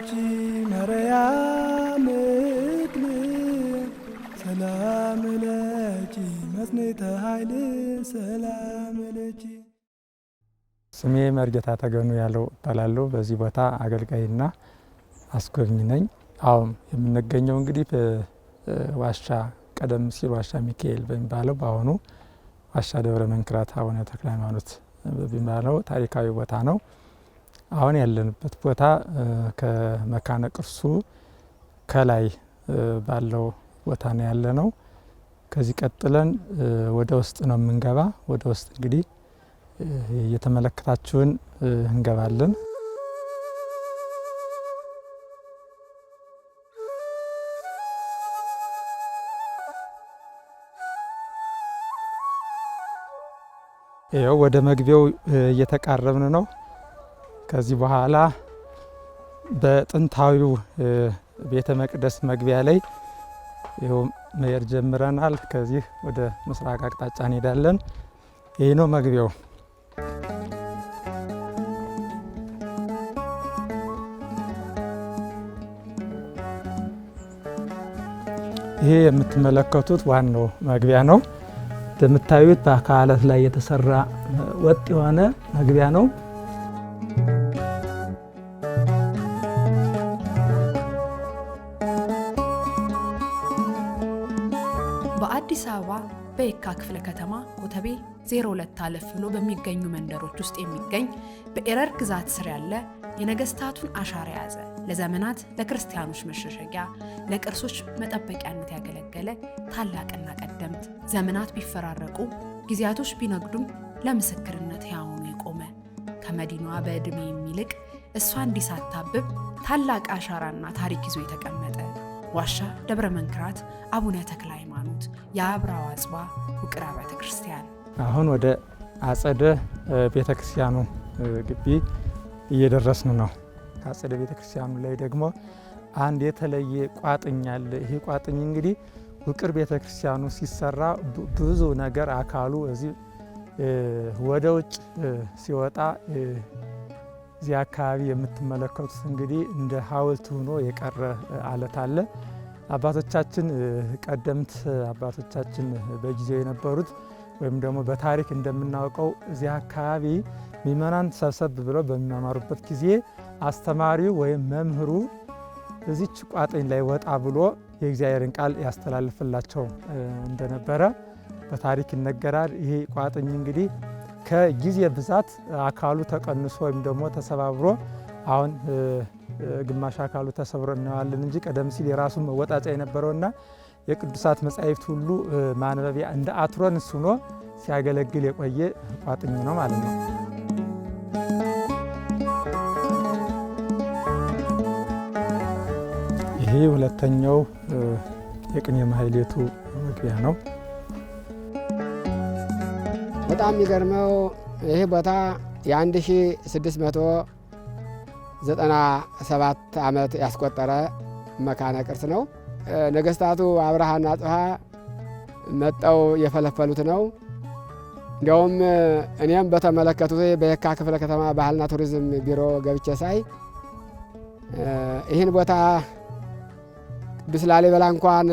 ለኪ ማርያም ሰላም ለኪ መጽኔተ ኃይል ሰላም ለኪ። ስሜ መርጌታ ተገኑ ያለው እባላለሁ። በዚህ ቦታ አገልጋይና አስጎብኝ ነኝ። አሁን የምንገኘው እንግዲህ በዋሻ ቀደም ሲል ዋሻ ሚካኤል በሚባለው በአሁኑ ዋሻ ደብረ መንክራት አቡነ ተክለ ሃይማኖት በሚባለው ታሪካዊ ቦታ ነው። አሁን ያለንበት ቦታ ከመካነ ቅርሱ ከላይ ባለው ቦታ ነው ያለነው። ከዚህ ቀጥለን ወደ ውስጥ ነው የምንገባ። ወደ ውስጥ እንግዲህ እየተመለከታችሁን እንገባለን። ይኸው ወደ መግቢያው እየተቃረብን ነው። ከዚህ በኋላ በጥንታዊው ቤተ መቅደስ መግቢያ ላይ ይኸው መሄድ ጀምረናል። ከዚህ ወደ ምስራቅ አቅጣጫ እንሄዳለን። ይህ ነው መግቢያው። ይሄ የምትመለከቱት ዋናው መግቢያ ነው። እንደምታዩት በአካላት ላይ የተሰራ ወጥ የሆነ መግቢያ ነው። በአዲስ አበባ በየካ ክፍለ ከተማ ኮተቤ 02 አለፍ ብሎ በሚገኙ መንደሮች ውስጥ የሚገኝ በኤረር ግዛት ስር ያለ የነገስታቱን አሻራ የያዘ ለዘመናት ለክርስቲያኖች መሸሸጊያ ለቅርሶች መጠበቂያነት ያገለገለ ታላቅና ቀደምት ዘመናት ቢፈራረቁ ጊዜያቶች ቢነግዱም ለምስክርነት ሕያው ሆኖ የቆመ ከመዲናዋ በዕድሜ የሚልቅ እሷ እንዲሳታብብ ታላቅ አሻራና ታሪክ ይዞ የተቀመጠ ዋሻ ደብረ መንክራት አቡነ ተክለ ሃይማኖት የአብርሃ ወአጽብሃ ውቅር አብያተ ክርስቲያን። አሁን ወደ አጸደ ቤተክርስቲያኑ ግቢ እየደረስን ነው። ከአጸደ ቤተክርስቲያኑ ላይ ደግሞ አንድ የተለየ ቋጥኝ አለ። ይሄ ቋጥኝ እንግዲህ ውቅር ቤተክርስቲያኑ ሲሰራ ብዙ ነገር አካሉ እዚህ ወደ ውጭ ሲወጣ እዚህ አካባቢ የምትመለከቱት እንግዲህ እንደ ሐውልት ሆኖ የቀረ አለት አለ። አባቶቻችን ቀደምት አባቶቻችን በጊዜው የነበሩት ወይም ደግሞ በታሪክ እንደምናውቀው እዚህ አካባቢ ምእመናን ሰብሰብ ብለው በሚማማሩበት ጊዜ አስተማሪው ወይም መምህሩ እዚች ቋጥኝ ላይ ወጣ ብሎ የእግዚአብሔርን ቃል ያስተላልፍላቸው እንደነበረ በታሪክ ይነገራል። ይሄ ቋጥኝ እንግዲህ ከጊዜ ብዛት አካሉ ተቀንሶ ወይም ደግሞ ተሰባብሮ አሁን ግማሽ አካሉ ተሰብሮ እናዋለን እንጂ ቀደም ሲል የራሱ መወጣጫ የነበረውና የቅዱሳት መጻሕፍት ሁሉ ማንበቢያ እንደ አትሮንስ ሆኖ ሲያገለግል የቆየ ቋጥኝ ነው ማለት ነው። ይሄ ሁለተኛው የቅኔ ማህሌቱ መግቢያ ነው። በጣም የሚገርመው ይህ ቦታ የ1697 ዓመት ያስቆጠረ መካነ ቅርስ ነው። ነገስታቱ አብርሃና አጽብሃ መጠው የፈለፈሉት ነው። እንዲያውም እኔም በተመለከቱት በየካ ክፍለ ከተማ ባህልና ቱሪዝም ቢሮ ገብቼ ሳይ ይህን ቦታ ቅዱስ ላሊበላ እንኳን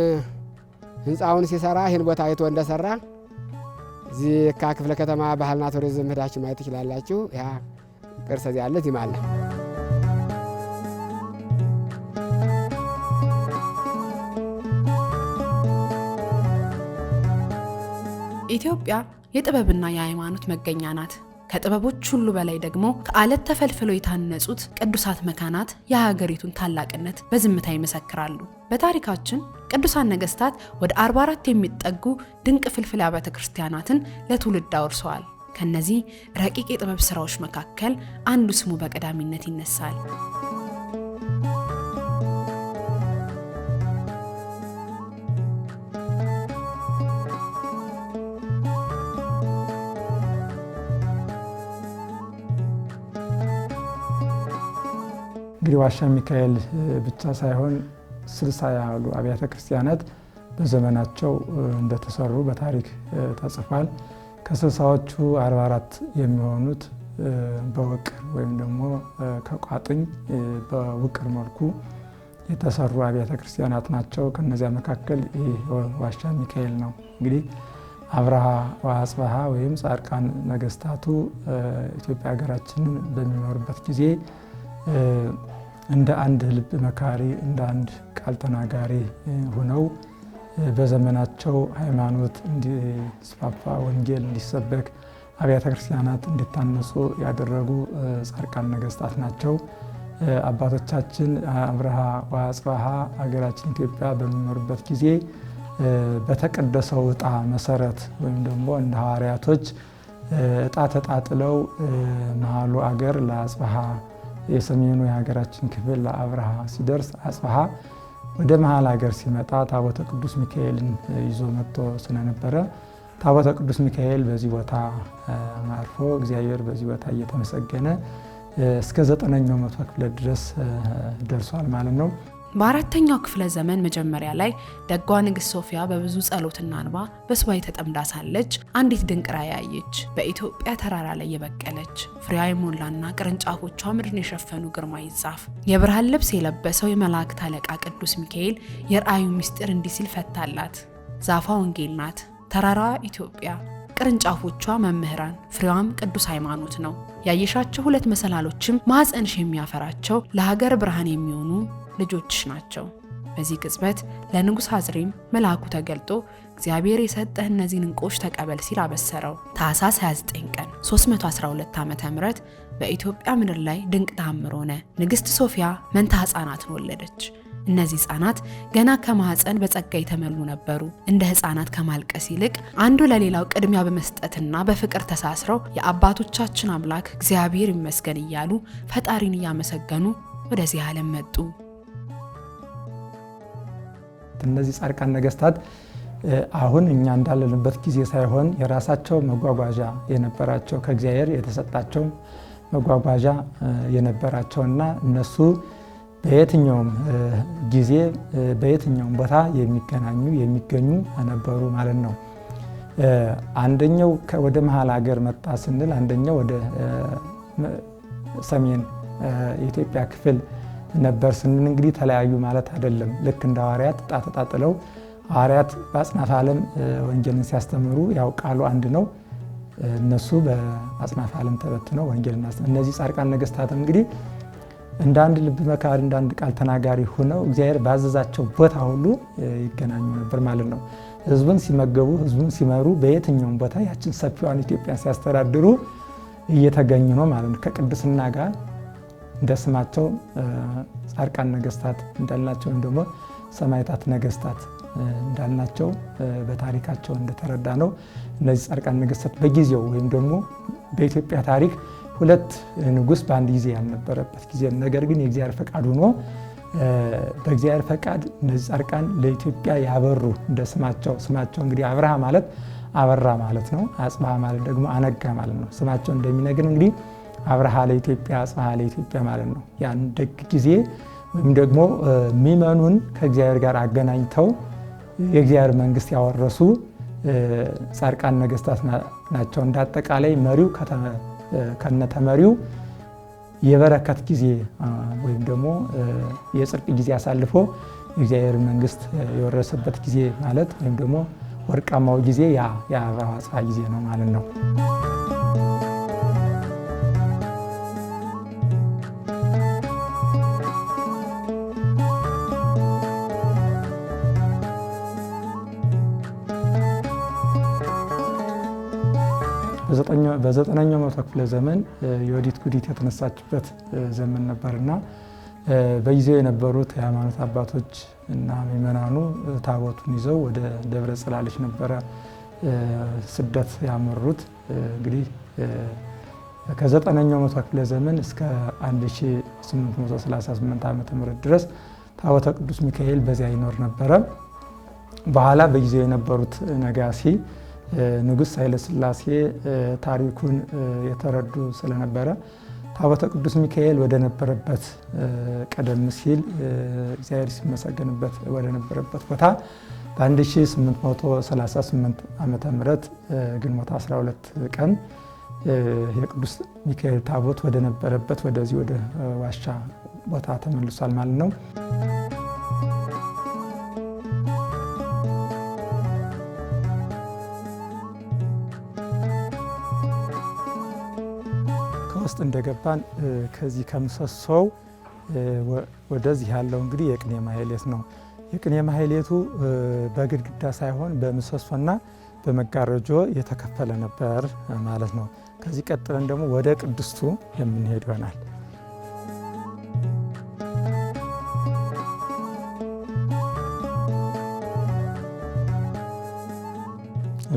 ህንፃውን ሲሰራ ይህን ቦታ አይቶ እንደሰራ እዚህ የካ ክፍለ ከተማ ባህልና ቱሪዝም ሄዳችሁ ማየት ትችላላችሁ። ያ ቅርስ እዚህ አለ፣ እዚህም አለ። ኢትዮጵያ የጥበብና የሃይማኖት መገኛ ናት። ከጥበቦች ሁሉ በላይ ደግሞ ከአለት ተፈልፍለው የታነጹት ቅዱሳት መካናት የሀገሪቱን ታላቅነት በዝምታ ይመሰክራሉ። በታሪካችን ቅዱሳን ነገስታት ወደ 44 የሚጠጉ ድንቅ ፍልፍል አብያተ ክርስቲያናትን ለትውልድ አውርሰዋል። ከነዚህ ረቂቅ የጥበብ ስራዎች መካከል አንዱ ስሙ በቀዳሚነት ይነሳል። እንግዲህ ዋሻ ሚካኤል ብቻ ሳይሆን 60 ያህሉ አብያተ ክርስቲያናት በዘመናቸው እንደተሰሩ በታሪክ ተጽፏል። ከ60ዎቹ 44 የሚሆኑት በውቅር ወይም ደግሞ ከቋጥኝ በውቅር መልኩ የተሰሩ አብያተ ክርስቲያናት ናቸው። ከነዚያ መካከል ይህ ዋሻ ሚካኤል ነው። እንግዲህ አብርሃ ወአጽብሃ ወይም ጻድቃን ነገስታቱ ኢትዮጵያ ሀገራችንን በሚኖርበት ጊዜ እንደ አንድ ልብ መካሪ፣ እንደ አንድ ቃል ተናጋሪ ሆነው በዘመናቸው ሃይማኖት እንዲስፋፋ፣ ወንጌል እንዲሰበክ፣ አብያተ ክርስቲያናት እንዲታነጹ ያደረጉ ጻድቃን ነገስታት ናቸው። አባቶቻችን አብርሃ ወአጽብሃ ሀገራችን ኢትዮጵያ በሚኖርበት ጊዜ በተቀደሰው ዕጣ መሰረት ወይም ደግሞ እንደ ሐዋርያቶች ዕጣ ተጣጥለው መሀሉ አገር ለአጽብሃ የሰሜኑ የሀገራችን ክፍል ለአብርሃ ሲደርስ አጽብሃ ወደ መሀል ሀገር ሲመጣ ታቦተ ቅዱስ ሚካኤልን ይዞ መጥቶ ስለነበረ ታቦተ ቅዱስ ሚካኤል በዚህ ቦታ አርፎ እግዚአብሔር በዚህ ቦታ እየተመሰገነ እስከ 9ኛው መቶ ክፍለ ድረስ ደርሷል ማለት ነው። በአራተኛው ክፍለ ዘመን መጀመሪያ ላይ ደጓ ንግሥት ሶፊያ በብዙ ጸሎትና እንባ በሱባዔ ተጠምዳ ሳለች አንዲት ድንቅ ራእይ አየች። በኢትዮጵያ ተራራ ላይ የበቀለች ፍሬዋ የሞላና ቅርንጫፎቿ ምድርን የሸፈኑ ግርማዊ ዛፍ የብርሃን ልብስ የለበሰው የመላእክት አለቃ ቅዱስ ሚካኤል የራእዩ ምስጢር እንዲህ ሲል ፈታላት። ዛፏ ወንጌል ናት፣ ተራራዋ ኢትዮጵያ፣ ቅርንጫፎቿ መምህራን፣ ፍሬዋም ቅዱስ ሃይማኖት ነው። ያየሻቸው 2 መሰላሎችም ማኅፀንሽ የሚያፈራቸው ለሀገር ብርሃን የሚሆኑ ልጆችሽ ናቸው። በዚህ ቅጽበት ለንጉሥ አዝሬም መልአኩ ተገልጦ እግዚአብሔር የሰጠህ እነዚህን ዕንቆች ተቀበል ሲል አበሰረው። ታኅሳስ 29 ቀን 312 ዓ.ም በኢትዮጵያ ምድር ላይ ድንቅ ተአምር ሆነ። ንግሥት ሶፊያ መንታ ሕፃናትን ወለደች። እነዚህ ሕፃናት ገና ከማኅፀን በጸጋ የተመሉ ነበሩ። እንደ ሕፃናት ከማልቀስ ይልቅ አንዱ ለሌላው ቅድሚያ በመስጠትና በፍቅር ተሳስረው የአባቶቻችን አምላክ እግዚአብሔር ይመስገን እያሉ ፈጣሪን እያመሰገኑ ወደዚህ ዓለም መጡ። እነዚህ ጻድቃን ነገስታት አሁን እኛ እንዳለንበት ጊዜ ሳይሆን የራሳቸው መጓጓዣ የነበራቸው ከእግዚአብሔር የተሰጣቸው መጓጓዣ የነበራቸውና እነሱ በየትኛውም ጊዜ በየትኛውም ቦታ የሚገኙ ነበሩ ማለት ነው። አንደኛው ወደ መሀል ሀገር መጣ ስንል አንደኛው ወደ ሰሜን የኢትዮጵያ ክፍል ነበር ስንል እንግዲህ ተለያዩ ማለት አይደለም። ልክ እንደ ሐዋርያት ዕጣ ተጣጥለው ሐዋርያት በአጽናፈ ዓለም ወንጌልን ሲያስተምሩ ያው ቃሉ አንድ ነው። እነሱ በአጽናፈ ዓለም ተበትነው ወንጌልን እነዚህ ጻድቃን ነገስታትም እንግዲህ እንደ አንድ ልብ መካሪ እንደ አንድ ቃል ተናጋሪ ሆነው እግዚአብሔር ባዘዛቸው ቦታ ሁሉ ይገናኙ ነበር ማለት ነው። ህዝቡን ሲመገቡ፣ ህዝቡን ሲመሩ በየትኛውም ቦታ ያችን ሰፊዋን ኢትዮጵያን ሲያስተዳድሩ እየተገኙ ነው ማለት ነው። ከቅድስና ጋር እንደ ስማቸው ጻድቃን ነገስታት እንዳልናቸው ወይም ደግሞ ሰማዕታት ነገስታት እንዳልናቸው በታሪካቸው እንደተረዳ ነው። እነዚህ ጻድቃን ነገስታት በጊዜው ወይም ደግሞ በኢትዮጵያ ታሪክ 2 ንጉስ በአንድ ጊዜ ያልነበረበት ጊዜ፣ ነገር ግን የእግዚአብሔር ፈቃድ ሆኖ በእግዚአብሔር ፈቃድ እነዚህ ጻድቃን ለኢትዮጵያ ያበሩ እንደ ስማቸው እንግዲህ አብርሃ ማለት አበራ ማለት ነው። አጽብሃ ማለት ደግሞ አነጋ ማለት ነው። ስማቸው እንደሚነግር እንግዲህ አብርሃ ለኢትዮጵያ አጽብሃ ለኢትዮጵያ ማለት ነው። ያን ደግ ጊዜ ወይም ደግሞ ሚመኑን ከእግዚአብሔር ጋር አገናኝተው የእግዚአብሔር መንግስት ያወረሱ ጻድቃን ነገስታት ናቸው። እንዳጠቃላይ መሪው ከነተመሪው የበረከት ጊዜ ወይም ደግሞ የጽድቅ ጊዜ አሳልፎ የእግዚአብሔር መንግስት የወረሰበት ጊዜ ማለት ወይም ደግሞ ወርቃማው ጊዜ የአብርሃ አጽብሃ ጊዜ ነው ማለት ነው። በ9ኛው መቶ ክፍለ ዘመን የወዲት ጉዲት የተነሳችበት ዘመን ነበርና በጊዜው የነበሩት የሃይማኖት አባቶች እና ምእመናኑ ታቦቱን ይዘው ወደ ደብረ ጽላልሽ ነበረ ስደት ያመሩት። እንግዲህ ከ9ኛው መቶ ክፍለ ዘመን እስከ 1838 ዓመተ ምህረት ድረስ ታቦተ ቅዱስ ሚካኤል በዚያ ይኖር ነበረ። በኋላ በጊዜው የነበሩት ነጋሲ ንጉሥ ኃይለ ሥላሴ ታሪኩን የተረዱ ስለነበረ ታቦተ ቅዱስ ሚካኤል ወደ ነበረበት ቀደም ሲል እግዚአብሔር ሲመሰገንበት ወደ ነበረበት ቦታ በ1838 ዓመተ ምህረት ግንቦት 12 ቀን የቅዱስ ሚካኤል ታቦት ወደ ነበረበት ወደዚህ ወደ ዋሻ ቦታ ተመልሷል ማለት ነው። ከውስጥ እንደገባን ከዚህ ከምሰሶው ወደዚህ ያለው እንግዲህ የቅኔ ማህሌት ነው። የቅኔ ማህሌቱ በግድግዳ ሳይሆን በምሰሶና በመጋረጆ የተከፈለ ነበር ማለት ነው። ከዚህ ቀጥለን ደግሞ ወደ ቅድስቱ የምንሄድ ይሆናል።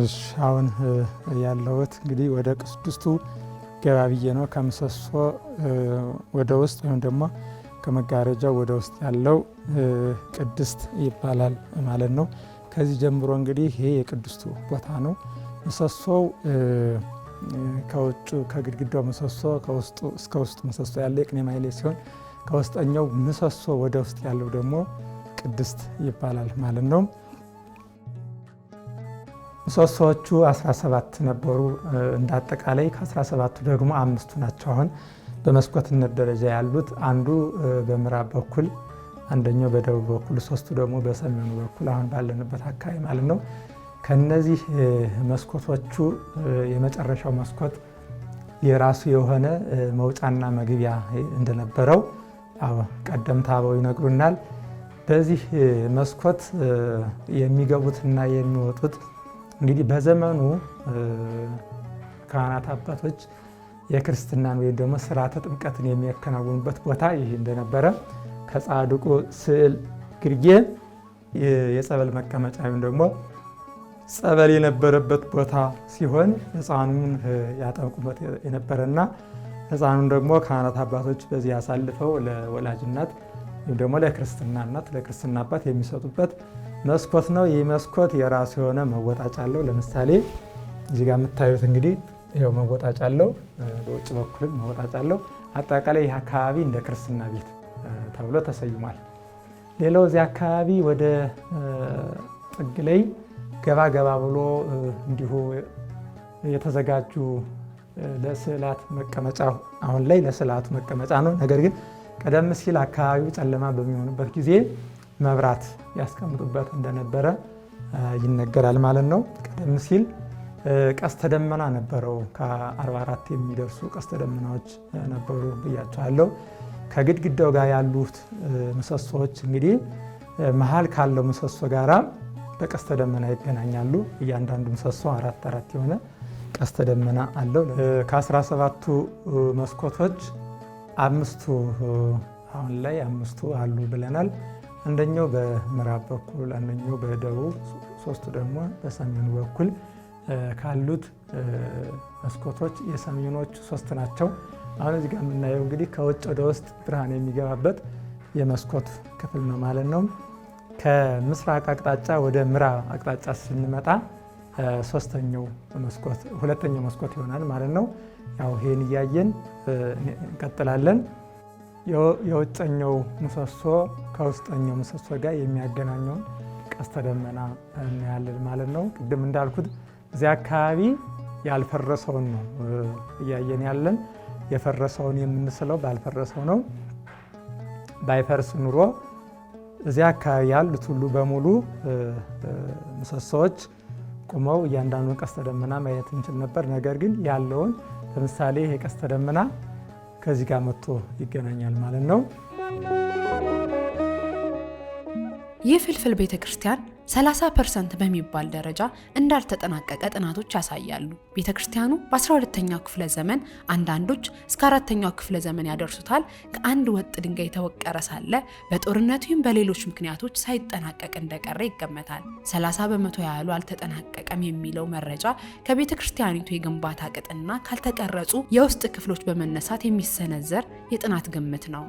እሺ አሁን ያለሁት እንግዲህ ወደ ቅድስቱ ገባ ብዬ ነው። ከምሰሶ ወደ ውስጥ ወይም ደግሞ ከመጋረጃው ወደ ውስጥ ያለው ቅድስት ይባላል ማለት ነው። ከዚህ ጀምሮ እንግዲህ ይሄ የቅድስቱ ቦታ ነው። ምሰሶው ከውጭ ከግድግዳው ምሰሶ ከውስጡ እስከ ውስጡ ምሰሶ ያለ የቅኔ ማህሌት ሲሆን ከውስጠኛው ምሰሶ ወደ ውስጥ ያለው ደግሞ ቅድስት ይባላል ማለት ነው። ምሰሶዎቹ 17 ነበሩ እንዳጠቃላይ። ከ17ቱ ደግሞ 5ቱ ናቸው አሁን በመስኮትነት ደረጃ ያሉት። አንዱ በምዕራብ በኩል፣ አንደኛው በደቡብ በኩል፣ 3ቱ ደግሞ በሰሜኑ በኩል አሁን ባለንበት አካባቢ ማለት ነው። ከነዚህ መስኮቶቹ የመጨረሻው መስኮት የራሱ የሆነ መውጫና መግቢያ እንደነበረው ቀደምት አበው ይነግሩናል። በዚህ መስኮት የሚገቡትና የሚወጡት እንግዲህ በዘመኑ ካህናት አባቶች የክርስትናን ወይም ደግሞ ስርዓተ ጥምቀትን የሚያከናውኑበት ቦታ ይህ እንደነበረ ከጻድቁ ስዕል ግርጌ የጸበል መቀመጫ ወይም ደግሞ ጸበል የነበረበት ቦታ ሲሆን ሕፃኑን ያጠምቁበት የነበረና ሕፃኑን ደግሞ ካህናት አባቶች በዚህ አሳልፈው ለወላጅ እናት ወይም ደግሞ ለክርስትና እናት ለክርስትና አባት የሚሰጡበት መስኮት ነው። ይህ መስኮት የራሱ የሆነ መወጣጫ አለው። ለምሳሌ እዚህ ጋር የምታዩት እንግዲህ ይኸው መወጣጫ አለው። በውጭ በኩልም መወጣጫ አለው። አጠቃላይ ይህ አካባቢ እንደ ክርስትና ቤት ተብሎ ተሰይሟል። ሌላው እዚህ አካባቢ ወደ ጥግ ላይ ገባ ገባ ብሎ እንዲሁ የተዘጋጁ ለስዕላት መቀመጫ፣ አሁን ላይ ለስዕላቱ መቀመጫ ነው። ነገር ግን ቀደም ሲል አካባቢው ጨለማ በሚሆንበት ጊዜ መብራት ያስቀምጡበት እንደነበረ ይነገራል ማለት ነው። ቀደም ሲል ቀስተ ደመና ነበረው። ከ44 የሚደርሱ ቀስተ ደመናዎች ነበሩ ብያቸዋለሁ። ከግድግዳው ጋር ያሉት ምሰሶዎች እንግዲህ መሀል ካለው ምሰሶ ጋራ በቀስተ ደመና ይገናኛሉ። እያንዳንዱ ምሰሶ 4 የሆነ ቀስተ ደመና አለው። ከ17ቱ መስኮቶች 5ቱ አሁን ላይ 5ቱ አሉ ብለናል። አንደኛው በምዕራብ በኩል፣ አንደኛው በደቡብ፣ 3ቱ ደግሞ በሰሜኑ በኩል ካሉት መስኮቶች የሰሜኖቹ 3 ናቸው። አሁን እዚህ ጋር የምናየው እንግዲህ ከውጭ ወደ ውስጥ ብርሃን የሚገባበት የመስኮት ክፍል ነው ማለት ነው። ከምስራቅ አቅጣጫ ወደ ምዕራብ አቅጣጫ ስንመጣ ሁለተኛው መስኮት ይሆናል ማለት ነው። ያው ይሄን እያየን እንቀጥላለን። የውጨኛው ምሰሶ ከውስጠኛው ምሰሶ ጋር የሚያገናኘውን ቀስተ ደመና እናያለን ማለት ነው። ቅድም እንዳልኩት እዚያ አካባቢ ያልፈረሰውን ነው እያየን ያለን። የፈረሰውን የምንስለው ባልፈረሰው ነው። ባይፈርስ ኑሮ እዚያ አካባቢ ያሉት ሁሉ በሙሉ ምሰሶዎች ቁመው እያንዳንዱን ቀስተ ደመና ማየት እንችል ነበር። ነገር ግን ያለውን ለምሳሌ ይሄ ቀስተ ደመና ከዚህ ጋር መጥቶ ይገናኛል ማለት ነው። ይህ ፍልፍል ቤተ ክርስቲያን 30% በሚባል ደረጃ እንዳልተጠናቀቀ ጥናቶች ያሳያሉ። ቤተ ክርስቲያኑ በ12ኛው ክፍለ ዘመን፣ አንዳንዶች እስከ 4ኛው ክፍለ ዘመን ያደርሱታል፣ ከአንድ ወጥ ድንጋይ የተወቀረ ሳለ በጦርነቱ ወይም በሌሎች ምክንያቶች ሳይጠናቀቅ እንደቀረ ይገመታል። 30 በመቶ ያህሉ አልተጠናቀቀም የሚለው መረጃ ከቤተ ክርስቲያኒቱ የግንባታ ቅጥና ካልተቀረጹ የውስጥ ክፍሎች በመነሳት የሚሰነዘር የጥናት ግምት ነው።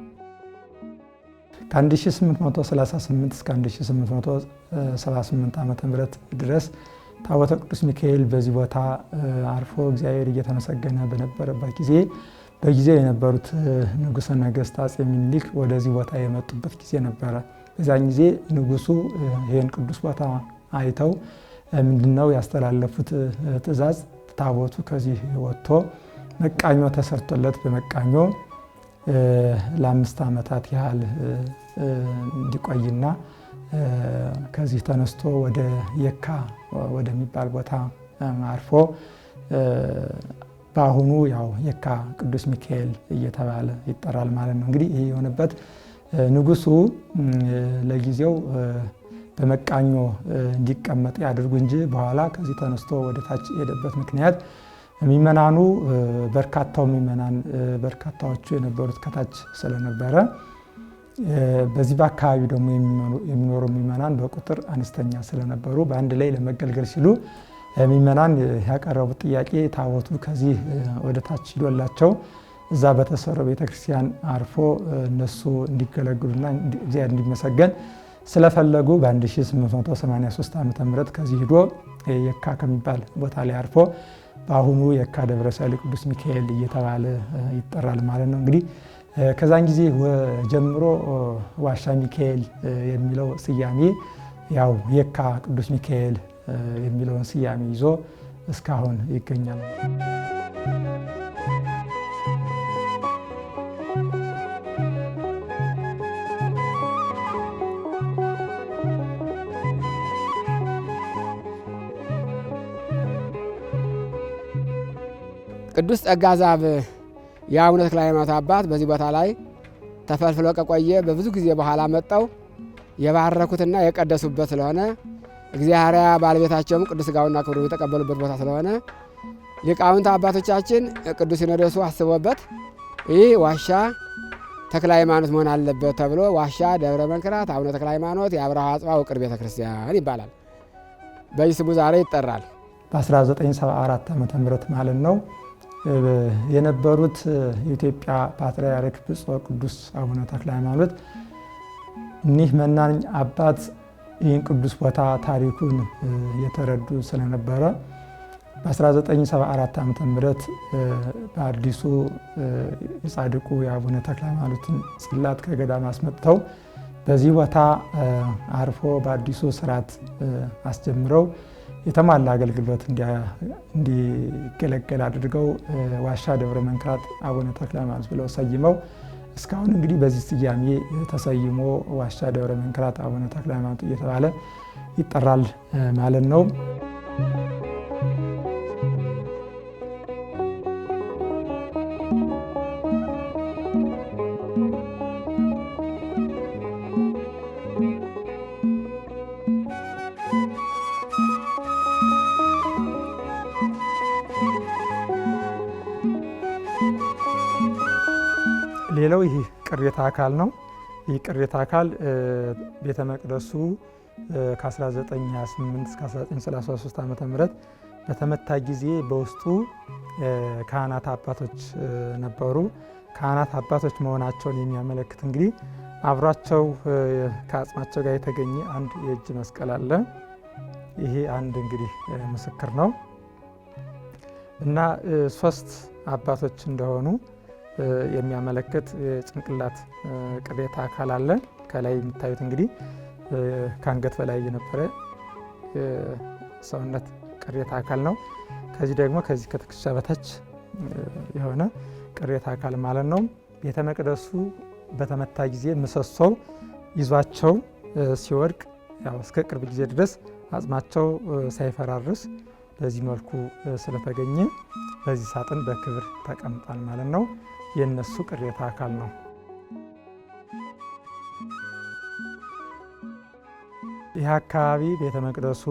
ከ1838 እስከ 1878 ዓ.ም ድረስ ታቦተ ቅዱስ ሚካኤል በዚህ ቦታ አርፎ እግዚአብሔር እየተመሰገነ በነበረበት ጊዜ በጊዜው የነበሩት ንጉሠ ነገሥት አፄ ምኒልክ ወደዚህ ቦታ የመጡበት ጊዜ ነበረ። በዛን ጊዜ ንጉሱ ይህን ቅዱስ ቦታ አይተው ምንድነው ያስተላለፉት ትእዛዝ? ታቦቱ ከዚህ ወጥቶ መቃኞ ተሰርቶለት በመቃኞ ለ5 ዓመታት ያህል እንዲቆይና ከዚህ ተነስቶ ወደ የካ ወደሚባል ቦታ አርፎ በአሁኑ ያው የካ ቅዱስ ሚካኤል እየተባለ ይጠራል ማለት ነው። እንግዲህ ይህ የሆነበት ንጉሱ ለጊዜው በመቃኞ እንዲቀመጥ ያድርጉ እንጂ በኋላ ከዚህ ተነስቶ ወደ ታች የሄደበት ምክንያት ሚመናኑ በርካታዎቹ የነበሩት ከታች ስለነበረ በዚህ በአካባቢ ደግሞ የሚኖሩ ሚመናን በቁጥር አነስተኛ ስለነበሩ በአንድ ላይ ለመገልገል ሲሉ ሚመናን ያቀረቡት ጥያቄ ታቦቱ ከዚህ ወደ ታች ሂዶላቸው እዛ በተሰራው ቤተክርስቲያን አርፎ እነሱ እንዲገለግሉና እግዚአብሔር እንዲመሰገን ስለፈለጉ በ1883 ዓ.ም ከዚህ ሂዶ የካ ከሚባል ቦታ ላይ አርፎ በአሁኑ የካ ደብረ ሰሊጥ ቅዱስ ሚካኤል እየተባለ ይጠራል ማለት ነው። እንግዲህ ከዛን ጊዜ ጀምሮ ዋሻ ሚካኤል የሚለው ስያሜ ያው የካ ቅዱስ ሚካኤል የሚለውን ስያሜ ይዞ እስካሁን ይገኛል። ቅዱስ ጸጋ ዛብ የአቡነ ተክለ ሃይማኖት አባት በዚህ ቦታ ላይ ተፈልፍሎ ከቆየ በብዙ ጊዜ በኋላ መጣው የባረኩትና የቀደሱበት ስለሆነ እግዚአብሔር ባለቤታቸውም ቅዱስ ሥጋውና ክብሩን የተቀበሉበት ቦታ ስለሆነ ሊቃውንት አባቶቻችን ቅዱስ ሲኖዶሱ አስቦበት ይህ ዋሻ ተክለ ሃይማኖት መሆን አለበት ተብሎ ዋሻ ደብረ መንክራት አቡነ ተክለ ሃይማኖት የአብርሃ አጽብዓ ውቅር ቤተ ክርስቲያን ይባላል። በዚህ ስሙ ዛሬ ይጠራል። በ1974 ዓ.ም ማለት ነው የነበሩት የኢትዮጵያ ፓትርያርክ ብፁዕ ቅዱስ አቡነ ተክለ ሃይማኖት እኒህ መናኝ አባት ይህን ቅዱስ ቦታ ታሪኩን የተረዱ ስለነበረ በ1974 ዓ.ም በአዲሱ የጻድቁ የአቡነ ተክለ ሃይማኖትን ጽላት ከገዳም አስመጥተው በዚህ ቦታ አርፎ በአዲሱ ስርዓት አስጀምረው የተሟላ አገልግሎት እንዲገለገል አድርገው ዋሻ ደብረ መንክራት አቡነ ተክለ ሃይማኖት ብለው ሰይመው እስካሁን እንግዲህ በዚህ ስያሜ ተሰይሞ ዋሻ ደብረ መንክራት አቡነ ተክለ ሃይማኖት እየተባለ ይጠራል ማለት ነው። ሌላው ይህ ቅሬታ አካል ነው። ይህ ቅሬታ አካል ቤተ መቅደሱ ከ1928 እስከ 1933 ዓ.ም በተመታ ጊዜ በውስጡ ካህናት አባቶች ነበሩ። ካህናት አባቶች መሆናቸውን የሚያመለክት እንግዲህ አብሯቸው ከአጽማቸው ጋር የተገኘ አንድ የእጅ መስቀል አለ። ይሄ አንድ እንግዲህ ምስክር ነው እና 3 አባቶች እንደሆኑ የሚያመለክት የጭንቅላት ቅሬታ አካል አለ። ከላይ የምታዩት እንግዲህ ከአንገት በላይ የነበረ ሰውነት ቅሬታ አካል ነው። ከዚህ ደግሞ ከዚህ ከትከሻ በታች የሆነ ቅሬታ አካል ማለት ነው። ቤተ መቅደሱ በተመታ ጊዜ ምሰሶው ይዟቸው ሲወድቅ ያው እስከ ቅርብ ጊዜ ድረስ አጽማቸው ሳይፈራርስ በዚህ መልኩ ስለተገኘ በዚህ ሳጥን በክብር ተቀምጧል ማለት ነው። የነሱ ቅሬታ አካል ነው። ይህ አካባቢ ቤተ መቅደሱ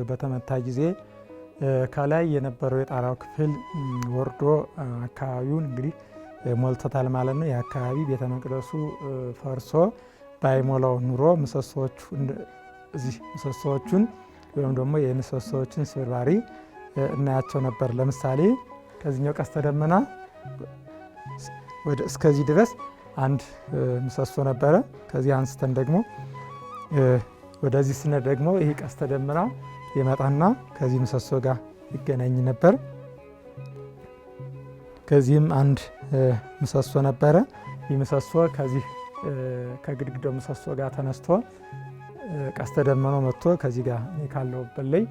በተመታ ጊዜ ከላይ የነበረው የጣራው ክፍል ወርዶ አካባቢውን እንግዲህ ሞልቶታል ማለት ነው። ይህ አካባቢ ቤተ መቅደሱ ፈርሶ ባይሞላው ኑሮ ምሰሶዎቹን ወይም ደግሞ የምሰሶዎችን ስብርባሪ እናያቸው ነበር። ለምሳሌ ከዚህኛው ቀስተ ደመና ወደ እስከዚህ ድረስ አንድ ምሰሶ ነበረ። ከዚህ አንስተን ደግሞ ወደዚህ ስነድ ደግሞ ይሄ ቀስተ ደመና ይመጣና ከዚህ ምሰሶ ጋር ይገናኝ ነበር። ከዚህም አንድ ምሰሶ ነበረ። ይህ ምሰሶ ከዚህ ከግድግዳው ምሰሶ ጋር ተነስቶ ቀስተ ደመናው መጥቶ ከዚህ ጋር ካለውበት ላይ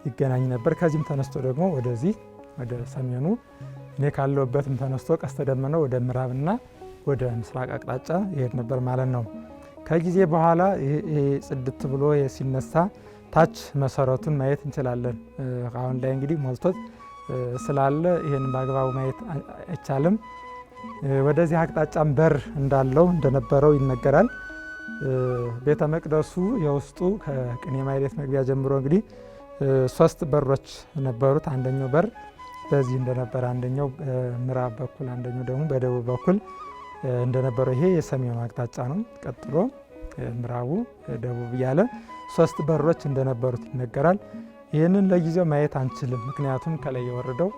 ይገናኝ ነበር። ከዚህም ተነስቶ ደግሞ ወደዚህ ወደ ሰሜኑ እኔ ካለሁበትም ተነስቶ ቀስተ ደመናው ወደ ምዕራብና ወደ ምስራቅ አቅጣጫ ይሄድ ነበር ማለት ነው። ከጊዜ በኋላ ይሄ ጽድት ብሎ ሲነሳ ታች መሰረቱን ማየት እንችላለን። አሁን ላይ እንግዲህ ሞልቶት ስላለ ይሄን በአግባቡ ማየት አይቻልም። ወደዚህ አቅጣጫም በር እንዳለው እንደነበረው ይነገራል። ቤተ መቅደሱ የውስጡ ከቅኔ ማኅሌት መግቢያ ጀምሮ እንግዲህ 3 በሮች ነበሩት። አንደኛው በር በዚህ እንደነበረ፣ አንደኛው በምዕራብ በኩል፣ አንደኛው ደግሞ በደቡብ በኩል እንደነበረው ይሄ የሰሜኑ አቅጣጫ ነው። ቀጥሎ ምዕራቡ፣ ደቡብ እያለ 3 በሮች እንደነበሩት ይነገራል። ይህንን ለጊዜው ማየት አንችልም፣ ምክንያቱም ከላይ የወረደው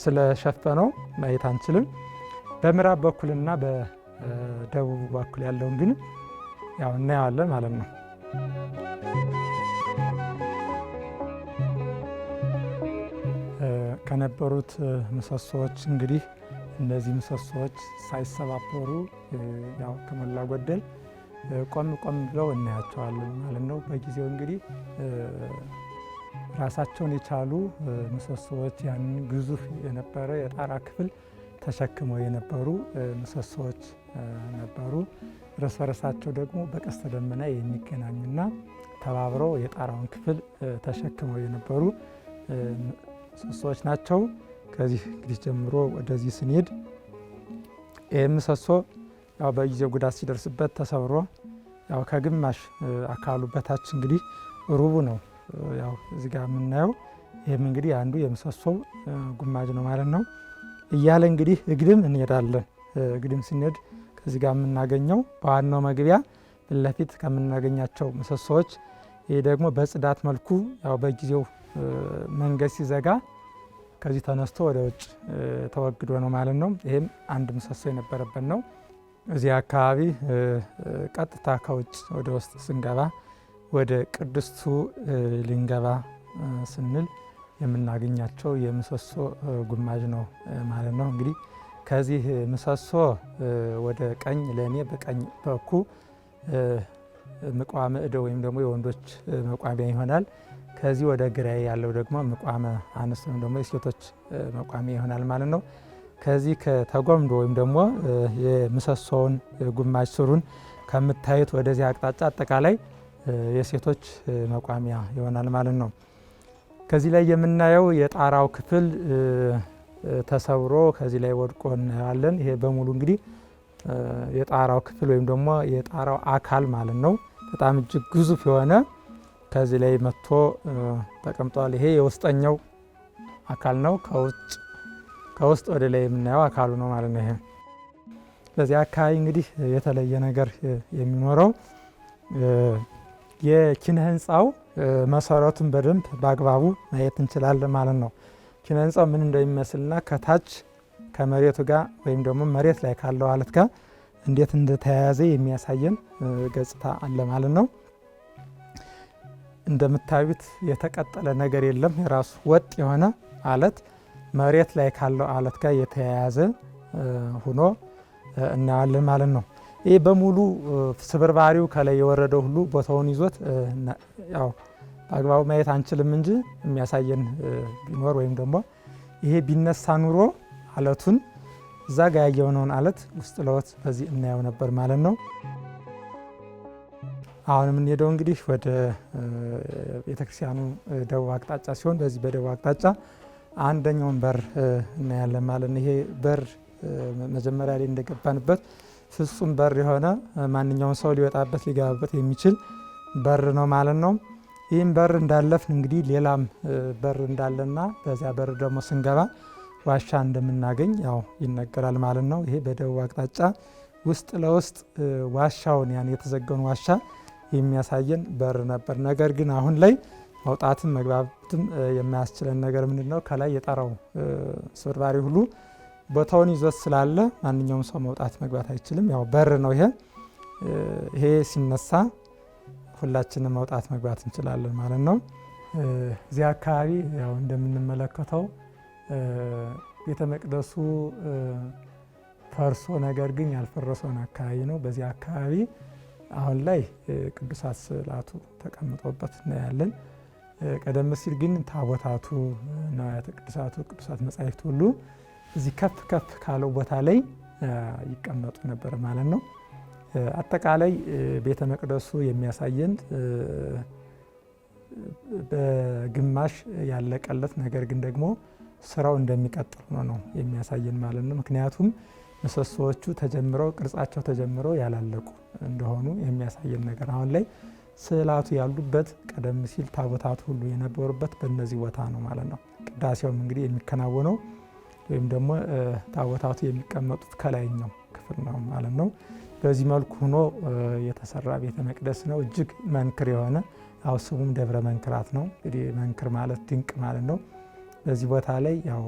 ስለሸፈነው ማየት አንችልም። በምዕራብ በኩልና በደቡብ በኩል ያለውን ግን ያው እናየዋለን ማለት ነው። ከነበሩት ምሰሶዎች እንግዲህ እነዚህ ምሰሶዎች ሳይሰባበሩ ያው ከሞላ ጎደል ቆም ብለው እናያቸዋለን ማለት ነው። በጊዜው እንግዲህ ራሳቸውን የቻሉ ምሰሶዎች ያንን ግዙፍ የነበረ የጣራ ክፍል ተሸክመው የነበሩ ምሰሶዎች ነበሩ። እርስ በርሳቸው ደግሞ በቀስተ ደመና የሚገናኙና ተባብረው የጣራውን ክፍል ተሸክመው የነበሩ ምሰሶዎች ናቸው። ከዚህ እንግዲህ ጀምሮ ወደዚህ ስንሄድ ይህ ምሰሶ ያው በጊዜው ጉዳት ሲደርስበት ተሰብሮ ያው ከግማሽ አካሉ በታች እንግዲህ ሩቡ ነው ያው እዚህ ጋር የምናየው። ይህም እንግዲህ አንዱ የምሰሶው ጉማጅ ነው ማለት ነው። እያለ እንግዲህ እግድም እንሄዳለን። እግድም ስንሄድ ከዚህ ጋር የምናገኘው በዋናው መግቢያ ፊት ለፊት ከምናገኛቸው ምሰሶዎች ይሄ ደግሞ በጽዳት መልኩ ያው በጊዜው መንገድ ሲዘጋ ከዚህ ተነስቶ ወደ ውጭ ተወግዶ ነው ማለት ነው። ይህም አንድ ምሰሶ የነበረበት ነው። እዚህ አካባቢ ቀጥታ ከውጭ ወደ ውስጥ ስንገባ ወደ ቅድስቱ ልንገባ ስንል የምናገኛቸው የምሰሶ ጉማጅ ነው ማለት ነው። እንግዲህ ከዚህ ምሰሶ ወደ ቀኝ ለእኔ በቀኝ በኩል ምቋመ እደ ወይም ደግሞ የወንዶች መቋሚያ ይሆናል። ከዚህ ወደ ግራዬ ያለው ደግሞ ምቋመ አንስት ወይም ደግሞ የሴቶች መቋሚያ ይሆናል ማለት ነው። ከዚህ ከተጎምዶ ወይም ደግሞ የምሰሶውን ጉማጅ ስሩን ከምታዩት ወደዚህ አቅጣጫ አጠቃላይ የሴቶች መቋሚያ ይሆናል ማለት ነው። ከዚህ ላይ የምናየው የጣራው ክፍል ተሰብሮ ከዚህ ላይ ወድቆ እናያለን። ይሄ በሙሉ እንግዲህ የጣራው ክፍል ወይም ደግሞ የጣራው አካል ማለት ነው። በጣም እጅግ ግዙፍ የሆነ ከዚህ ላይ መጥቶ ተቀምጧል። ይሄ የውስጠኛው አካል ነው። ከውስጥ ወደ ላይ የምናየው አካሉ ነው ማለት ነው። ይሄ በዚህ አካባቢ እንግዲህ የተለየ ነገር የሚኖረው የኪነ ህንፃው መሰረቱን በደንብ በአግባቡ ማየት እንችላለን ማለት ነው። ኪነ ህንፃው ምን እንደሚመስልና ከታች ከመሬቱ ጋር ወይም ደግሞ መሬት ላይ ካለው አለት ጋር እንዴት እንደተያያዘ የሚያሳየን ገጽታ አለ ማለት ነው። እንደምታዩት የተቀጠለ ነገር የለም። የራሱ ወጥ የሆነ አለት መሬት ላይ ካለው አለት ጋር የተያያዘ ሆኖ እናያለን ማለት ነው። ይህ በሙሉ ስብርባሪው ከላይ የወረደው ሁሉ ቦታውን ይዞት ያው በአግባቡ ማየት አንችልም እንጂ የሚያሳየን ቢኖር ወይም ደግሞ ይሄ ቢነሳ ኑሮ አለቱን እዛ ጋ ያየነውን አለት ውስጥ ለውስጥ በዚህ እናየው ነበር ማለት ነው። አሁን የምንሄደው እንግዲህ ወደ ቤተክርስቲያኑ ደቡብ አቅጣጫ ሲሆን በዚህ በደቡብ አቅጣጫ አንደኛውን በር እናያለን ማለት ነው። ይሄ በር መጀመሪያ ላይ እንደገባንበት ፍጹም በር የሆነ ማንኛውም ሰው ሊወጣበት ሊገባበት የሚችል በር ነው ማለት ነው። ይህም በር እንዳለፍን እንግዲህ ሌላም በር እንዳለና በዚያ በር ደግሞ ስንገባ ዋሻ እንደምናገኝ ያው ይነገራል ማለት ነው። ይሄ በደቡብ አቅጣጫ ውስጥ ለውስጥ ዋሻውን ያን የተዘጋውን ዋሻ የሚያሳየን በር ነበር። ነገር ግን አሁን ላይ መውጣትም መግባትም የማያስችለን ነገር ምንድነው? ከላይ የጣራው ስብርባሪ ሁሉ ቦታውን ይዞት ስላለ ማንኛውም ሰው መውጣት መግባት አይችልም። ያው በር ነው ይሄ ሲነሳ ሁላችንም መውጣት መግባት እንችላለን ማለት ነው። እዚህ አካባቢ ያው እንደምንመለከተው ቤተ መቅደሱ ፈርሶ ነገር ግን ያልፈረሰውን አካባቢ ነው። በዚህ አካባቢ አሁን ላይ ቅዱሳት ስዕላቱ ተቀምጦበት እናያለን። ቀደም ሲል ግን ታቦታቱ ንዋያተ ቅድሳቱ ቅዱሳት መጻሕፍት ሁሉ እዚህ ከፍ ከፍ ካለው ቦታ ላይ ይቀመጡ ነበር ማለት ነው። አጠቃላይ ቤተ መቅደሱ የሚያሳየን በግማሽ ያለቀለት ነገር ግን ደግሞ ስራው እንደሚቀጥል ነው የሚያሳየን ማለት ነው። ምክንያቱም ምሰሶዎቹ ተጀምረው ቅርጻቸው ተጀምረው ያላለቁ እንደሆኑ የሚያሳየን ነገር አሁን ላይ ስዕላቱ ያሉበት ቀደም ሲል ታቦታቱ ሁሉ የነበሩበት በእነዚህ ቦታ ነው ማለት ነው። ቅዳሴውም እንግዲህ የሚከናወነው ወይም ደግሞ ታቦታቱ የሚቀመጡት ከላይኛው ክፍል ነው ማለት ነው። በዚህ መልኩ ሆኖ የተሰራ ቤተ መቅደስ ነው። እጅግ መንክር የሆነ ያው ስሙም ደብረ መንክራት ነው። እንግዲህ መንክር ማለት ድንቅ ማለት ነው። በዚህ ቦታ ላይ ያው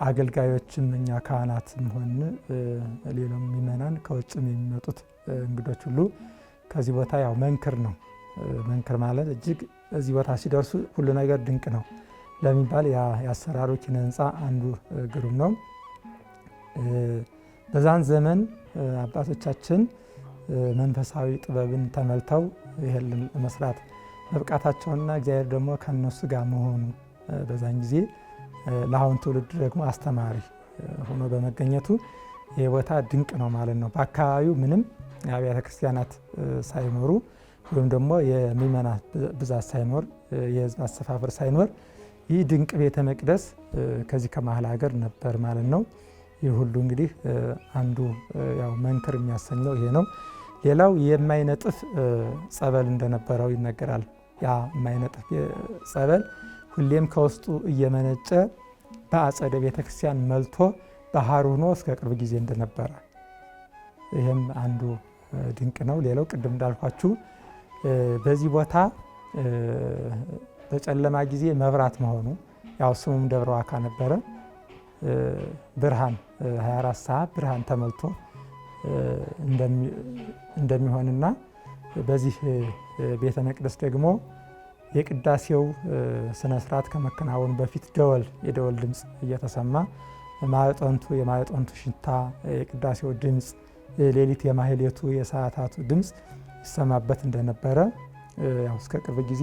አገልጋዮችም እኛ ካህናትም ሆን ሌላም ምእመናን ከውጭም የሚመጡት እንግዶች ሁሉ ከዚህ ቦታ ያው መንክር ነው። መንክር ማለት እጅግ እዚህ ቦታ ሲደርሱ ሁሉ ነገር ድንቅ ነው ለሚባል ያሰራሩ ኪነ ህንፃ አንዱ ግሩም ነው። በዛን ዘመን አባቶቻችን መንፈሳዊ ጥበብን ተመልተው ይሄን ለመስራት መብቃታቸውና እግዚአብሔር ደግሞ ከነሱ ጋር መሆኑ በዛን ጊዜ ለአሁን ትውልድ ደግሞ አስተማሪ ሆኖ በመገኘቱ ይህ ቦታ ድንቅ ነው ማለት ነው። በአካባቢው ምንም የአብያተ ክርስቲያናት ሳይኖሩ ወይም ደግሞ የምእመናን ብዛት ሳይኖር የህዝብ አሰፋፈር ሳይኖር ይህ ድንቅ ቤተ መቅደስ ከዚህ ከመሀል ሀገር ነበር ማለት ነው። ይህ ሁሉ እንግዲህ አንዱ ያው መንክር የሚያሰኘው ይሄ ነው። ሌላው የማይነጥፍ ጸበል እንደነበረው ይነገራል። ያ የማይነጥፍ ጸበል ሁሌም ከውስጡ እየመነጨ በአጸደ ቤተ ክርስቲያን መልቶ ባህር ሆኖ እስከ ቅርብ ጊዜ እንደነበረ ይህም አንዱ ድንቅ ነው። ሌላው ቅድም እንዳልኳችሁ በዚህ ቦታ በጨለማ ጊዜ መብራት መሆኑ ያው ስሙም ደብረ ዋካ ነበረ። ብርሃን 24 ሰዓት ብርሃን ተመልቶ እንደሚሆንና በዚህ ቤተ መቅደስ ደግሞ የቅዳሴው ስነ ስርዓት ከመከናወኑ በፊት የደወል ድምፅ እየተሰማ የማዕጠንቱ ሽታ የቅዳሴው ድምፅ ሌሊት የማህሌቱ የሰዓታቱ ድምፅ ይሰማበት እንደነበረ ያው እስከ ቅርብ ጊዜ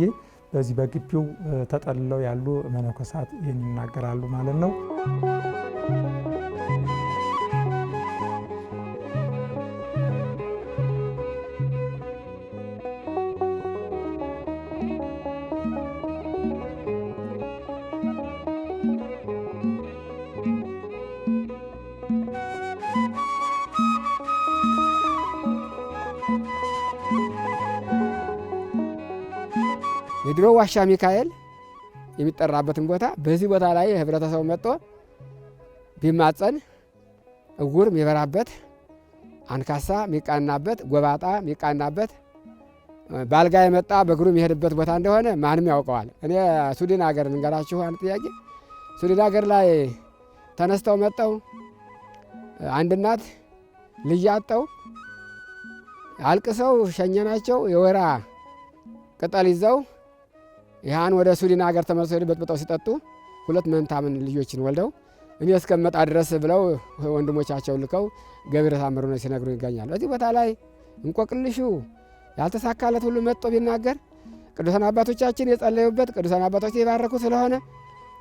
በዚህ በግቢው ተጠልለው ያሉ መነኮሳት ይህን ይናገራሉ ማለት ነው። የድሮ ዋሻ ሚካኤል የሚጠራበትን ቦታ በዚህ ቦታ ላይ ህብረተሰቡ መጥቶ ቢማጸን እውር የሚበራበት፣ አንካሳ የሚቃናበት፣ ጎባጣ የሚቃናበት፣ ባልጋ የመጣ በእግሩ የሚሄድበት ቦታ እንደሆነ ማንም ያውቀዋል። እኔ ሱዲን ሀገር ልንገራችሁ አንድ ጥያቄ። ሱዲን ሀገር ላይ ተነስተው መጠው አንድ እናት ልጅ አጠው አልቅሰው ሸኘናቸው። የወይራ ቅጠል ይዘው ይህን ወደ ሱዲን ሀገር ተመልሰው ሄዱ። በጥብጠው ሲጠጡ 2 መንታምን ልጆችን ወልደው እኔ እስከመጣ ድረስ ብለው ወንድሞቻቸው ልከው ገብረ ታምሩ ነው ሲነግሩ ይገኛል። በዚህ ቦታ ላይ እንቆቅልሹ ያልተሳካለት ሁሉ መጥቶ ቢናገር ቅዱሳን አባቶቻችን የጸለዩበት ቅዱሳን አባቶች የባረኩ ስለሆነ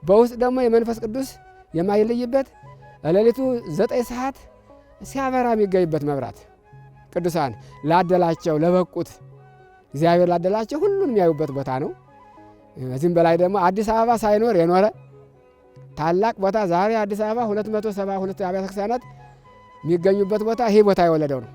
በውስጥ ደግሞ የመንፈስ ቅዱስ የማይለይበት ሌሊቱ 9 ሰዓት ሲያበራ የሚገኝበት መብራት ቅዱሳን ላደላቸው ለበቁት እግዚአብሔር ላደላቸው ሁሉን የሚያዩበት ቦታ ነው። እዚህም በላይ ደግሞ አዲስ አበባ ሳይኖር የኖረ ታላቅ ቦታ ዛሬ አዲስ አበባ 272 አብያተ ክርስቲያናት የሚገኙበት ቦታ ይሄ ቦታ የወለደው ነው።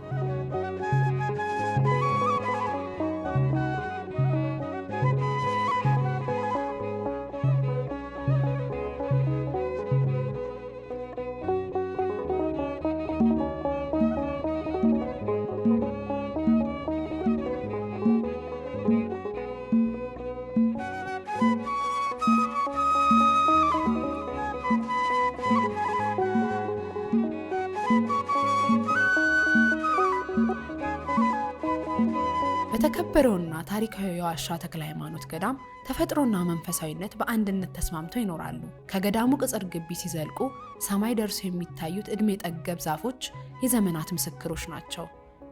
በተከበረውና ታሪካዊ የዋሻ ተክለ ሃይማኖት ገዳም ተፈጥሮና መንፈሳዊነት በአንድነት ተስማምተው ይኖራሉ። ከገዳሙ ቅጽር ግቢ ሲዘልቁ ሰማይ ደርሰው የሚታዩት እድሜ ጠገብ ዛፎች የዘመናት ምስክሮች ናቸው።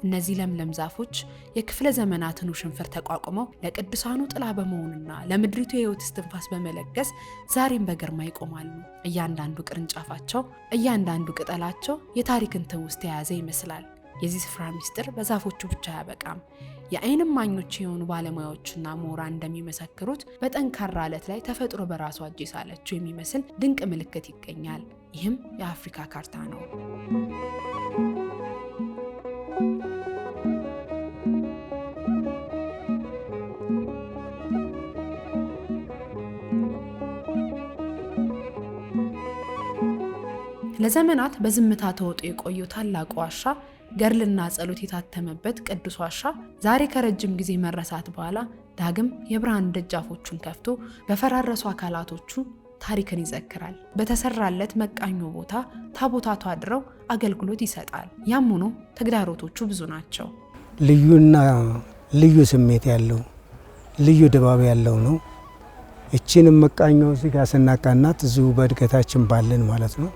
እነዚህ ለምለም ዛፎች የክፍለ ዘመናትን ውሽንፍር ተቋቁመው ለቅዱሳኑ ጥላ በመሆንና ለምድሪቱ የሕይወት እስትንፋስ በመለገስ ዛሬም በግርማ ይቆማሉ። እያንዳንዱ ቅርንጫፋቸው፣ እያንዳንዱ ቅጠላቸው የታሪክን ትውስታ የያዘ ይመስላል። የዚህ ስፍራ ምስጢር በዛፎቹ ብቻ አያበቃም። የዓይን እማኞች የሆኑ ባለሙያዎችና ምሁራን እንደሚመሰክሩት በጠንካራ ዓለት ላይ ተፈጥሮ በራሷ እጅ ሳለችው የሚመስል ድንቅ ምልክት ይገኛል። ይህም የአፍሪካ ካርታ ነው። ለዘመናት በዝምታ ተወጦ የቆየው ታላቁ ዋሻ ገድልና ጸሎት የታተመበት ቅዱስ ዋሻ ዛሬ ከረጅም ጊዜ መረሳት በኋላ ዳግም የብርሃን ደጃፎቹን ከፍቶ በፈራረሱ አካላቶቹ ታሪክን ይዘክራል። በተሰራለት መቃኞ ቦታ ታቦታቱ አድረው አገልግሎት ይሰጣል። ያም ሆኖ ተግዳሮቶቹ ብዙ ናቸው። ልዩና ልዩ ስሜት ያለው ልዩ ድባብ ያለው ነው። እቺንም መቃኞ እዚህ ጋር ስናቃናት እዚሁ በእድገታችን ባለን ማለት ነው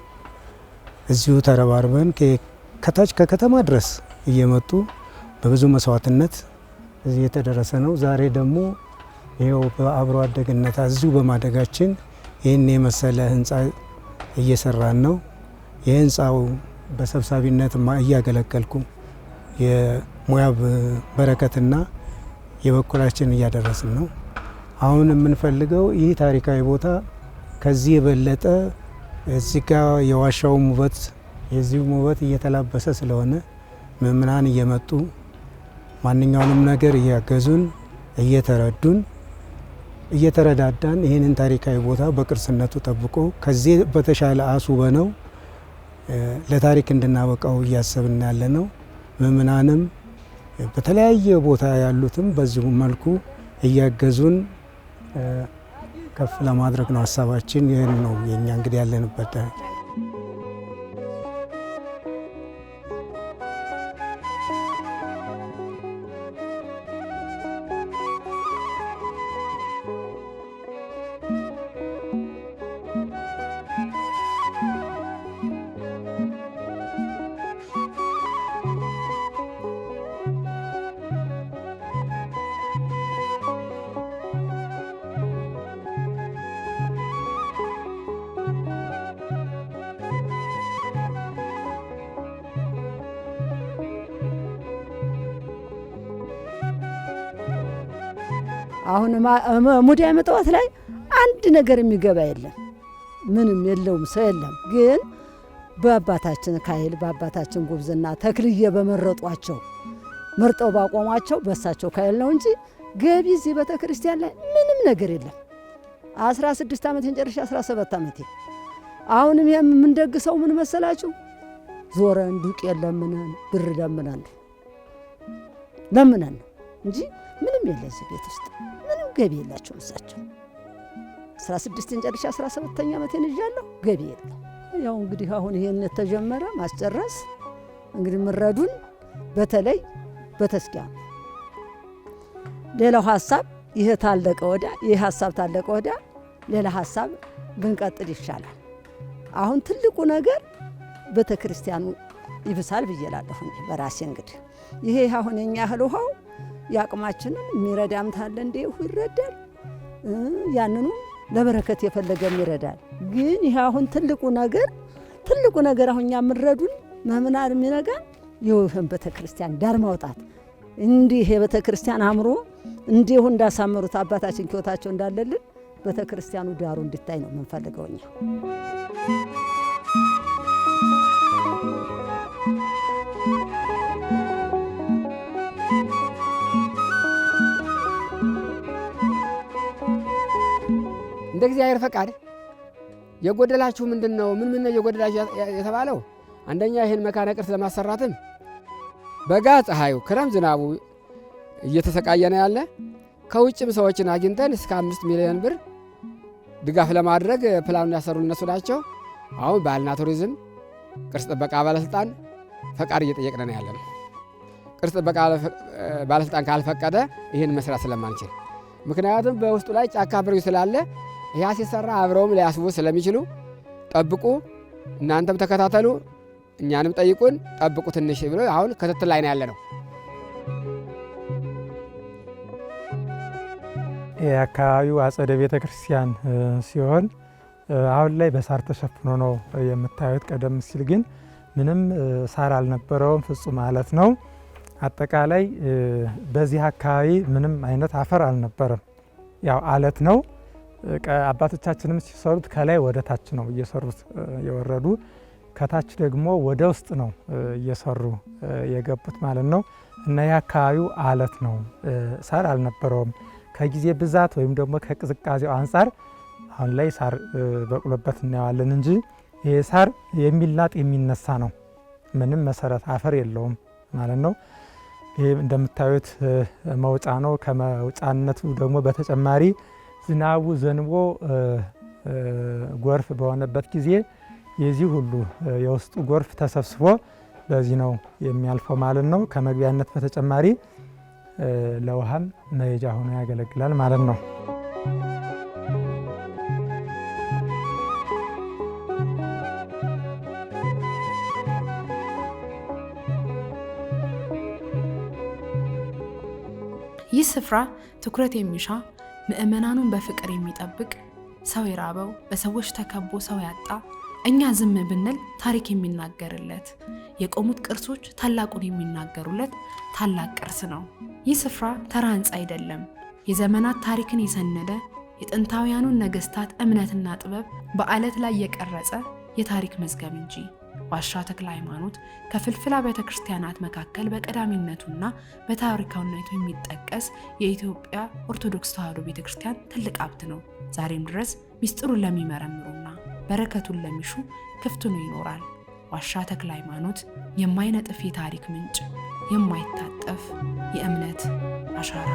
እዚሁ ተረባርበን ከታች ከከተማ ድረስ እየመጡ በብዙ መስዋዕትነት እዚህ የተደረሰ ነው። ዛሬ ደግሞ ይኸው በአብሮ አደግነት እዚሁ በማደጋችን ይህን የመሰለ ህንፃ እየሰራን ነው። የህንፃው በሰብሳቢነት እያገለገልኩ የሙያ በረከትና የበኩላችን እያደረስን ነው። አሁን የምንፈልገው ይህ ታሪካዊ ቦታ ከዚህ የበለጠ እዚህ ጋር የዋሻውም ውበት የዚህም ውበት እየተላበሰ ስለሆነ ምእምናን እየመጡ ማንኛውንም ነገር እያገዙን እየተረዱን እየተረዳዳን ይህንን ታሪካዊ ቦታ በቅርስነቱ ጠብቆ ከዚህ በተሻለ አስውበነው ለታሪክ እንድናበቃው እያሰብን ያለ ነው። ምእምናንም በተለያየ ቦታ ያሉትም በዚሁ መልኩ እያገዙን ከፍ ለማድረግ ነው ሀሳባችን። ይህን ነው የኛ እንግዲህ ያለንበት ደረጃ። አሁን ሙዳይ መጣወት ላይ አንድ ነገር የሚገባ የለም፣ ምንም የለውም፣ ሰው የለም። ግን በአባታችን ካይል በአባታችን ጉብዝና ተክልዬ በመረጧቸው መርጠው ባቆሟቸው በሳቸው ካይል ነው እንጂ ገቢ እዚህ ቤተክርስቲያን ላይ ምንም ነገር የለም። 16 ዓመት እንጨርሽ 17 ዓመት። አሁንም የምንደግሰው ምን መሰላችሁ? ዞረን ዱቄት ለምነን ብር ለምነን ነው እንጂ ምንም የለ እዚህ ቤት ውስጥ ምንም ገቢ የላቸውም እሳቸው። 16 እንጨርሽ 17ኛ ዓመቴን ይዣለሁ፣ ገቢ የለም። ያው እንግዲህ አሁን ይሄን ተጀመረ ማስጨረስ እንግዲህ ምረዱን በተለይ በተስኪያ ሌላው ሐሳብ ይሄ ታለቀ ወዳ ይሄ ሐሳብ ታለቀ ወዳ ሌላ ሐሳብ ብንቀጥል ይሻላል። አሁን ትልቁ ነገር ቤተክርስቲያኑ ይብሳል ብዬላለሁ በራሴ። እንግዲህ ይሄ አሁን የኛ እህል ውሃው ያቅማችንን የሚረዳም ታለ እንዴው ይረዳል፣ ያንኑ ለበረከት የፈለገም ይረዳል። ግን ይሄ አሁን ትልቁ ነገር አሁን ኛ ምረዱን መምናር የሚነጋን ይሄን ቤተክርስቲያን ዳር ማውጣት እንዲህ የቤተክርስቲያን አምሮ እንዲሁ እንዳሳመሩት አባታችን ኪዮታቸው እንዳለልን ቤተክርስቲያኑ ዳሩ እንድታይ ነው የምንፈልገው እኛ። እንደ እግዚአብሔር ፈቃድ የጎደላችሁ ምንድነው? ምን ነው የጎደላችሁ የተባለው? አንደኛ ይሄን መካነ ቅርስ ለማሰራትም በጋ ፀሐዩ ክረም ዝናቡ እየተሰቃየነ ያለ ከውጭም ሰዎችን አግኝተን እስከ 5 ሚሊዮን ብር ድጋፍ ለማድረግ ፕላኑን ያሰሩ እነሱ ናቸው። አሁን ባህልና ቱሪዝም ቅርስ ጥበቃ ባለስልጣን ፈቃድ እየጠየቅን ነው ያለነው። ቅርስ ጥበቃ ባለስልጣን ካልፈቀደ ይሄን መስራት ስለማንችል፣ ምክንያቱም በውስጡ ላይ ጫካ ብሬው ስላለ ያ ሲሰራ አብረውም ሊያስቡ ስለሚችሉ ጠብቁ፣ እናንተም ተከታተሉ፣ እኛንም ጠይቁን፣ ጠብቁ ትንሽ ብሎ አሁን ክትትል ላይ ነው ያለነው። የአካባቢው አጸደ ቤተ ክርስቲያን ሲሆን አሁን ላይ በሳር ተሸፍኖ ነው የምታዩት። ቀደም ሲል ግን ምንም ሳር አልነበረውም፣ ፍጹም አለት ነው። አጠቃላይ በዚህ አካባቢ ምንም አይነት አፈር አልነበረም፣ ያው አለት ነው። አባቶቻችንም ሲሰሩት ከላይ ወደ ታች ነው እየሰሩት የወረዱ፣ ከታች ደግሞ ወደ ውስጥ ነው እየሰሩ የገቡት ማለት ነው። እና የአካባቢው አለት ነው፣ ሳር አልነበረውም። ከጊዜ ብዛት ወይም ደግሞ ከቅዝቃዜው አንጻር አሁን ላይ ሳር በቅሎበት እናየዋለን እንጂ ይሄ ሳር የሚላጥ የሚነሳ ነው። ምንም መሰረት አፈር የለውም ማለት ነው። ይሄ እንደምታዩት መውጫ ነው። ከመውጫነቱ ደግሞ በተጨማሪ ዝናቡ ዘንቦ ጎርፍ በሆነበት ጊዜ የዚህ ሁሉ የውስጡ ጎርፍ ተሰብስቦ በዚህ ነው የሚያልፈው ማለት ነው። ከመግቢያነት በተጨማሪ ለውሃም መሄጃ ሆኖ ያገለግላል ማለት ነው። ይህ ስፍራ ትኩረት የሚሻ ምእመናኑን በፍቅር የሚጠብቅ ሰው የራበው በሰዎች ተከቦ ሰው ያጣ እኛ ዝም ብንል ታሪክ የሚናገርለት የቆሙት ቅርሶች ታላቁን የሚናገሩለት ታላቅ ቅርስ ነው። ይህ ስፍራ ተራ ሕንፃ አይደለም። የዘመናት ታሪክን የሰነደ የጥንታውያኑን ነገስታት እምነትና ጥበብ በአለት ላይ የቀረጸ የታሪክ መዝገብ እንጂ። ዋሻ ተክለ ሃይማኖት ከፍልፍል አብያተ ክርስቲያናት መካከል በቀዳሚነቱና በታሪካዊነቱ የሚጠቀስ የኢትዮጵያ ኦርቶዶክስ ተዋሕዶ ቤተክርስቲያን ትልቅ ሀብት ነው። ዛሬም ድረስ ሚስጥሩን ለሚመረምሩና በረከቱን ለሚሹ ክፍት ሆኖ ይኖራል። ዋሻ ተክለ ሃይማኖት የማይነጥፍ የታሪክ ምንጭ፣ የማይታጠፍ የእምነት አሻራ።